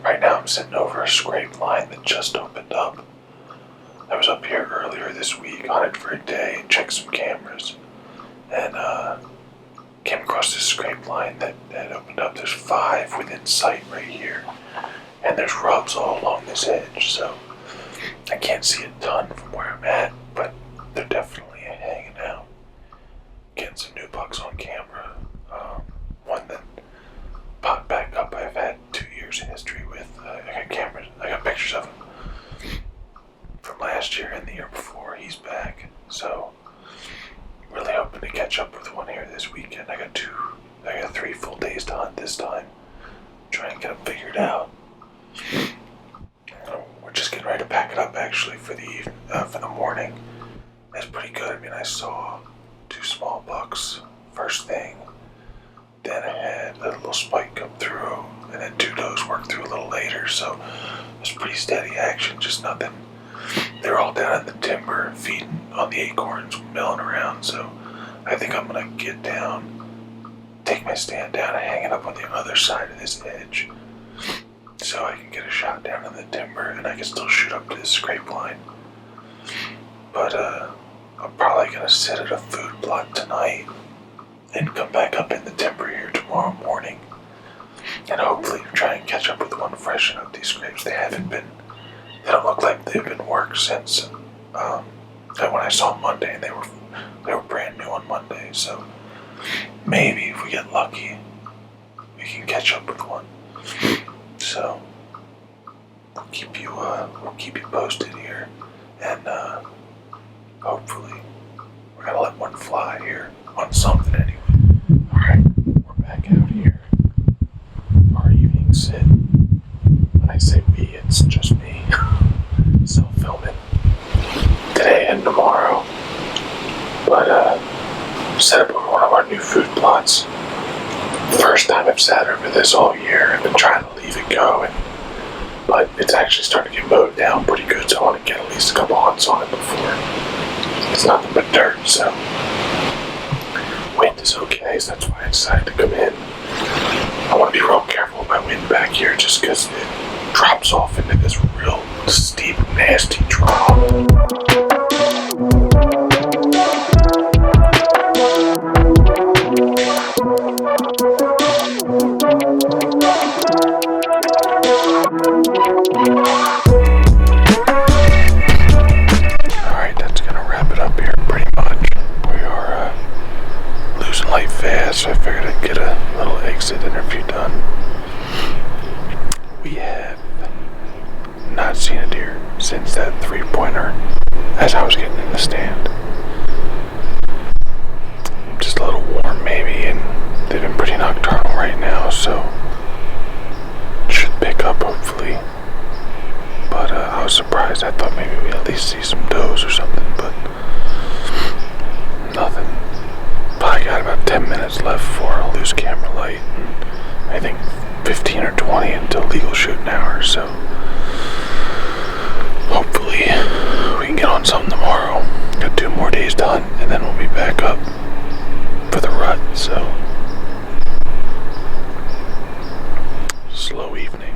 Right now I'm sitting over a scrape line that just opened up. I was up here earlier this week on it for a day and checked some cameras, and came across this scrape line that opened up. There's 5 within sight right here, and there's rubs all along this edge, so I can't see a ton from where I'm at, but they're definitely hanging out. Getting some new bucks on camera. One that popped back up I've had 2 years of history with. I got cameras, I got pictures of him from last year and the year before. He's back, so really hoping to catch up with one here this weekend. I got 3 full days to hunt this time. Try and get them figured out. We're just getting ready to pack it up actually for the morning. That's pretty good. I mean, I saw 2 small bucks first thing. Then I had a little spike come through, and then 2 does work through a little later, so it was pretty steady action, just nothing. They're all down in the timber, feeding on the acorns, milling around, so I think I'm gonna get down, take my stand down, and hang it up on the other side of this edge, so I can get a shot down in the timber, and I can still shoot up to this scrape line. But I'm probably gonna sit at a food plot tonight, and come back up in the timber here tomorrow morning, and hopefully try and catch up with one, freshen up these scrapes. They don't look like they've been worked since when I saw them Monday, and they were brand new on Monday, so maybe if we get lucky we can catch up with one. So we'll keep you posted here, and hopefully we're gonna let one fly here on something anyway. Alright, we're back out here for our evening sit. When I say we, it's just me. Self-filming today and tomorrow. But set up over one of our new food plots. First time I've sat over this all year. I've been trying to leave it go, but it's actually starting to get mowed down pretty good, so I want to get at least a couple hunts on it before. It's nothing but dirt, so wind is okay, so that's why I decided to come in. I want to be real careful with my wind back here just because it drops off into this real steep, nasty drop. Alright, that's gonna wrap it up here pretty much. We are losing light fast, so I figured I'd get a little exit interview done. We have not seen a deer since that 3-pointer as I was getting in the stand. Just a little warm maybe, and they've been pretty nocturnal right now, so it should pick up hopefully. But I was surprised. I thought maybe we'd at least see some does or something, but nothing. Probably got about 10 minutes left for a loose camera light, and I think 15 or 20 until legal shooting hours, so hopefully we can get on something tomorrow. Got 2 more days to hunt, and then we'll be back up for the rut, so slow evening.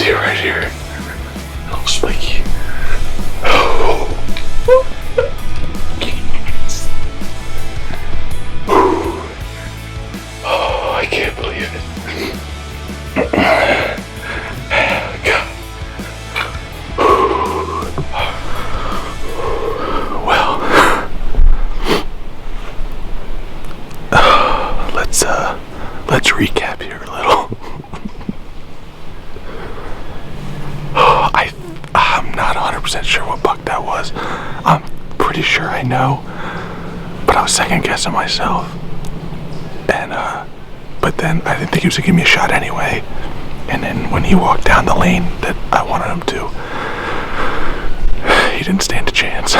deer right here. Little spiky. Oh, I can't believe it. God. Well, let's recap here a little. I'm not 100% sure what buck that was. I'm pretty sure I know, but I was second guessing myself. And but then I didn't think he was gonna give me a shot anyway. And then when he walked down the lane that I wanted him to, he didn't stand a chance.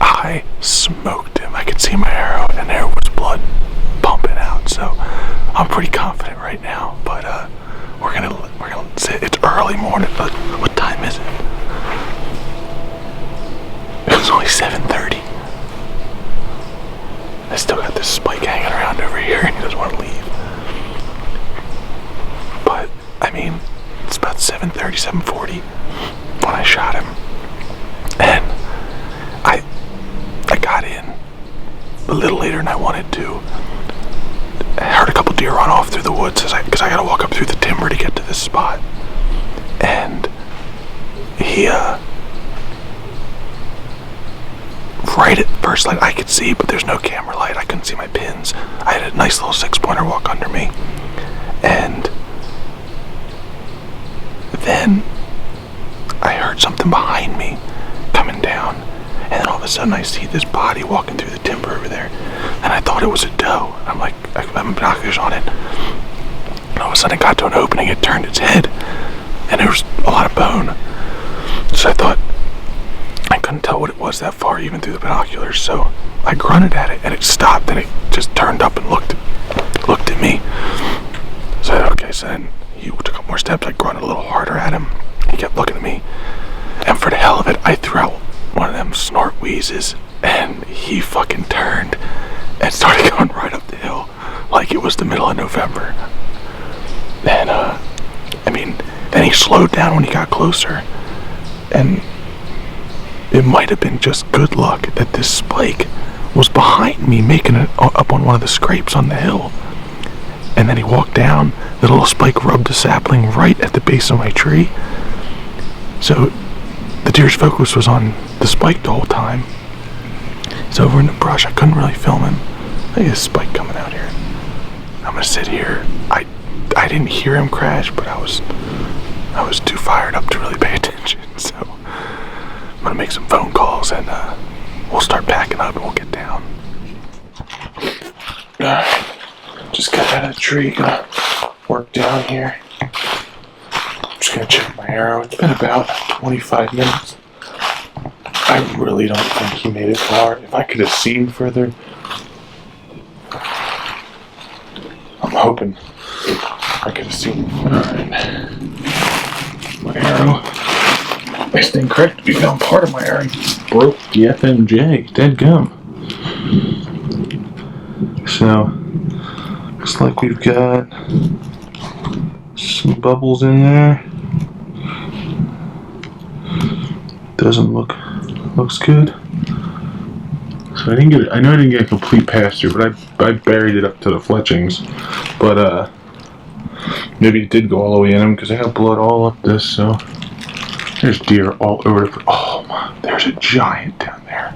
I smoked him. I could see my arrow, and there was blood pumping out. So I'm pretty confident right now. But we're gonna say it's early morning. But what time is it? It's only 7:30. I still got this spike hanging around over here, and he doesn't want to leave. But I mean, it's about 7:30, 7:40 when I shot him, and I got in a little later than I wanted to. I heard a couple deer run off through the woods because I got to walk up through the timber to get to this spot. And he, right at first light I could see, but there's no camera light. I couldn't see my pins. I had a nice little 6-pointer walk under me. And then I heard something behind me coming down. And then all of a sudden I see this body walking through the timber over there. And I thought it was a doe. I'm like, I have binoculars on it. And all of a sudden it got to an opening, it turned its head. And there was a lot of bone. So I thought, I couldn't tell what it was that far, even through the binoculars. So I grunted at it, and it stopped, and it just turned up and looked at me. So I said, okay. So then he took a couple more steps. I grunted a little harder at him. He kept looking at me. And for the hell of it, I threw out one of them SNORT WEEZEs, and he fucking turned and started going right up the hill like it was the middle of November. And I mean, then he slowed down when he got closer, and it might have been just good luck that this spike was behind me, making it up on one of the scrapes on the hill. And then he walked down, the little spike rubbed the sapling right at the base of my tree. So the deer's focus was on the spike the whole time. He's over in the brush. I couldn't really film him. I think there's a spike coming out here. I'm gonna sit here. I didn't hear him crash, but I was too fired up to really pay attention. So I'm gonna make some phone calls, and we'll start packing up and we'll get down. Alright, just got out of the tree, gonna work down here. I'm just gonna check my arrow. It's been about 25 minutes. I really don't think he made it far. If I could have seen further, I'm hoping I could have seen. Alright. My arrow. I stand corrected. We found part of my arrow. Broke the FMJ. Dead gum. So, looks like we've got some bubbles in there. Doesn't looks good. So I know I didn't get a complete pass through, but I buried it up to the fletchings. But maybe it did go all the way in them because I got blood all up this. So there's deer all over the. Oh my! There's a giant down there.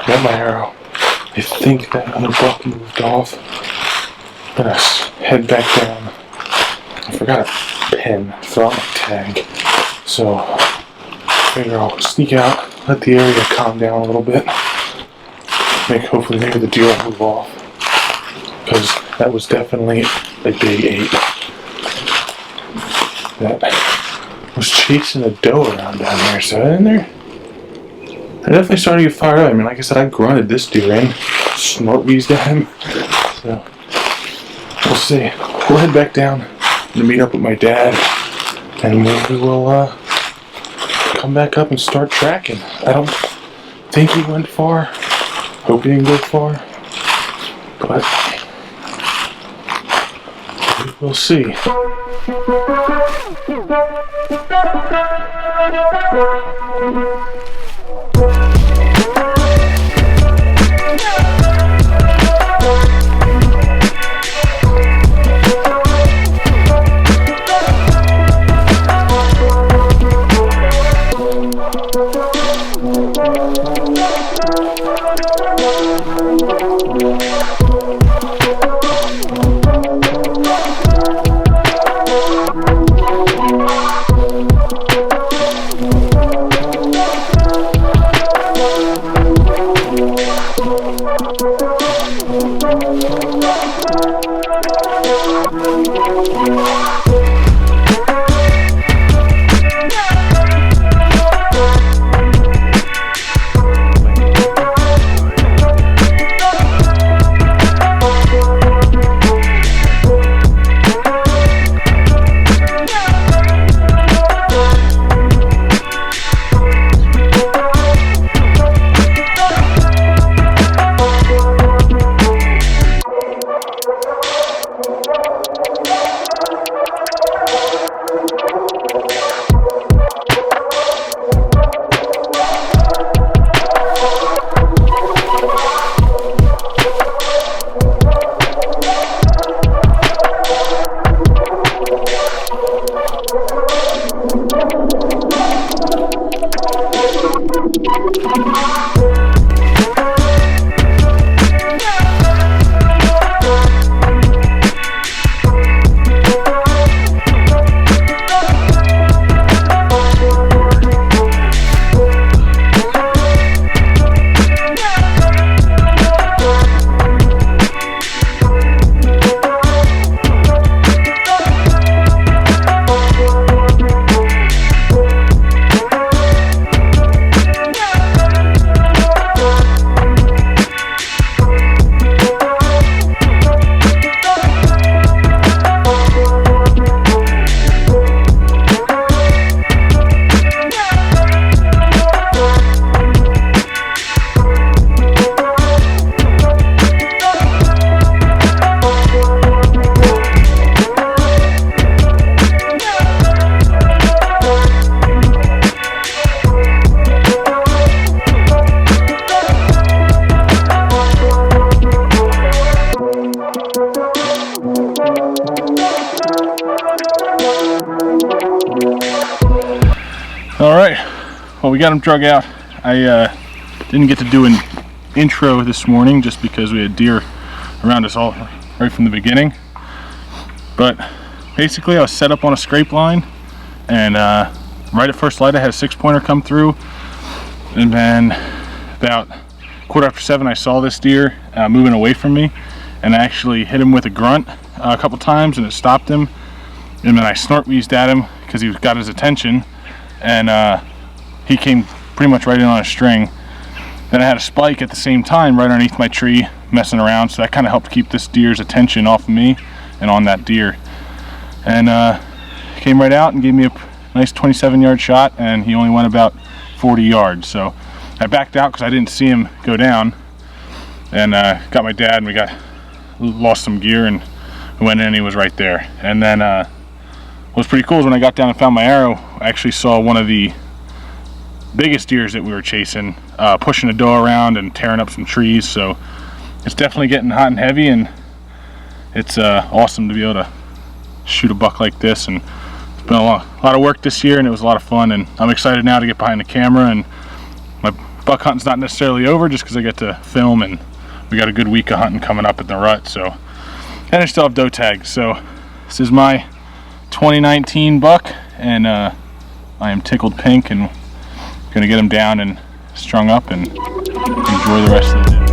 Got my arrow. I think that other buck moved off. I'm gonna head back down. I forgot a pin for my tag, so I figure I'll sneak out, let the area calm down a little bit. Hopefully maybe the deer will move off. Because that was definitely a big 8. That was chasing a doe around down there. So in there, I definitely started to get fired up. I mean, like I said, I grunted this deer in. Snort WEEZed at him. So we'll see. We'll head back down to meet up with my dad. And maybe we'll come back up and start tracking. I don't think he went far. Hope he didn't go far. But we'll see. Alright, well, we got him drug out. I didn't get to do an intro this morning just because we had deer around us all right from the beginning. But basically I was set up on a scrape line, and right at first light I had a 6-pointer come through, and then about 7:15 I saw this deer moving away from me, and I actually hit him with a grunt a couple times and it stopped him, and then I snort WEEZed at him because he got his attention, and he came pretty much right in on a string. Then I had a spike at the same time right underneath my tree messing around, so that kind of helped keep this deer's attention off of me and on that deer. And came right out and gave me a nice 27-yard shot, and he only went about 40 yards. So I backed out because I didn't see him go down, and got my dad, and we lost some gear, and we went in and he was right there. And then what was pretty cool is when I got down and found my arrow, I actually saw one of the biggest deers that we were chasing pushing a doe around and tearing up some trees. So it's definitely getting hot and heavy, and it's awesome to be able to shoot a buck like this. And it's been a lot of work this year, and it was a lot of fun, and I'm excited now to get behind the camera. And my buck hunting's not necessarily over just because I get to film, and we got a good week of hunting coming up in the rut. So, and I still have doe tags. So this is my 2019 buck, and I am tickled pink, and gonna get him down and strung up and enjoy the rest of the day.